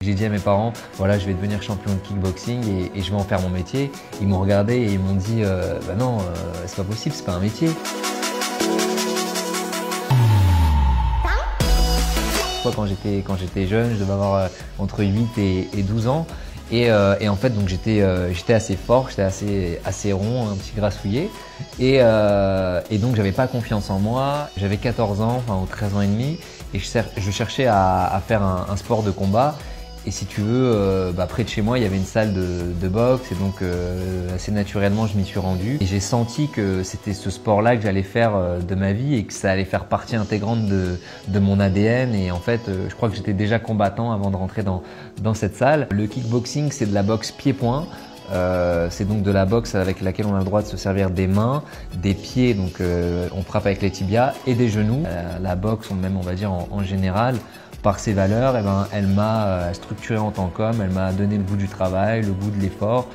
J'ai dit à mes parents, voilà, je vais devenir champion de kickboxing et je vais en faire mon métier. Ils m'ont regardé et ils m'ont dit, bah non, c'est pas possible, c'est pas un métier. Quand j'étais jeune, je devais avoir entre 8 et 12 ans. Et en fait, donc j'étais assez fort, j'étais assez rond, un petit grassouillet. Et donc j'avais pas confiance en moi. J'avais 14 ans, enfin 13 ans et demi, et je cherchais à faire un sport de combat. Et si tu veux, près de chez moi, il y avait une salle de boxe et donc assez naturellement, je m'y suis rendu. Et j'ai senti que c'était ce sport-là que j'allais faire de ma vie et que ça allait faire partie intégrante de mon ADN. Et en fait, je crois que j'étais déjà combattant avant de rentrer dans cette salle. Le kickboxing, c'est de la boxe pied-point. C'est donc de la boxe avec laquelle on a le droit de se servir des mains, des pieds, donc on frappe avec les tibias, et des genoux. La boxe, même on va dire en général, par ses valeurs, elle m'a structuré en tant qu'homme, elle m'a donné le goût du travail, le goût de l'effort,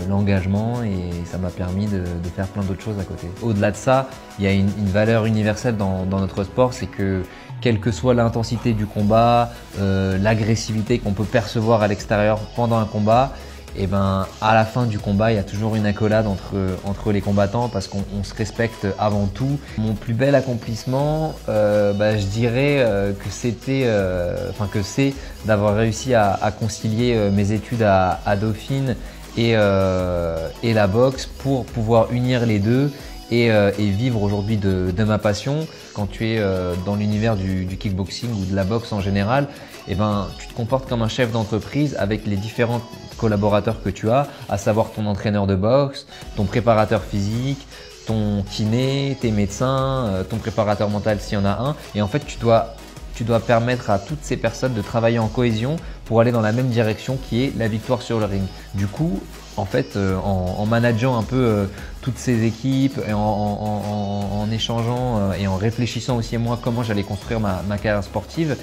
l'engagement, et ça m'a permis de faire plein d'autres choses à côté. Au-delà de ça, il y a une valeur universelle dans notre sport, c'est que quelle que soit l'intensité du combat, l'agressivité qu'on peut percevoir à l'extérieur pendant un combat, et à la fin du combat, il y a toujours une accolade entre les combattants parce qu'on se respecte avant tout. Mon plus bel accomplissement, je dirais que c'est d'avoir réussi à concilier mes études à Dauphine et la boxe pour pouvoir unir les deux et vivre aujourd'hui de ma passion. Quand tu es dans l'univers du kickboxing ou de la boxe en général, tu te comportes comme un chef d'entreprise avec les différents collaborateurs que tu as, à savoir ton entraîneur de boxe, ton préparateur physique, ton kiné, tes médecins, ton préparateur mental s'il y en a un. Et en fait, tu dois permettre à toutes ces personnes de travailler en cohésion pour aller dans la même direction qui est la victoire sur le ring. Du coup, en fait, en manageant un peu toutes ces équipes et en échangeant et en réfléchissant aussi à moi comment j'allais construire ma carrière sportive,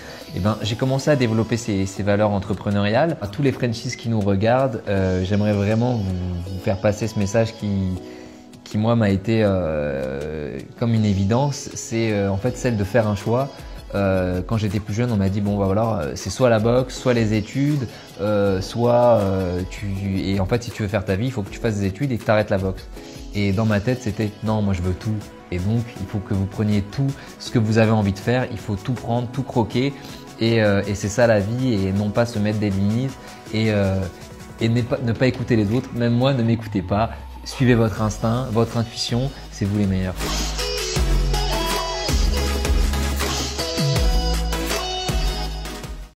j'ai commencé à développer ces valeurs entrepreneuriales. À tous les Frenchies qui nous regardent, j'aimerais vraiment vous faire passer ce message qui moi m'a été comme une évidence, c'est en fait celle de faire un choix. Quand j'étais plus jeune, on m'a dit bon voilà, c'est soit la boxe, soit les études, et en fait si tu veux faire ta vie, il faut que tu fasses des études et que tu arrêtes la boxe. Et dans ma tête, c'était non, moi je veux tout. Et donc il faut que vous preniez tout ce que vous avez envie de faire, il faut tout prendre, tout croquer. Et c'est ça la vie, et non pas se mettre des limites et ne pas écouter les autres. Même moi, ne m'écoutez pas. Suivez votre instinct, votre intuition, c'est vous les meilleurs.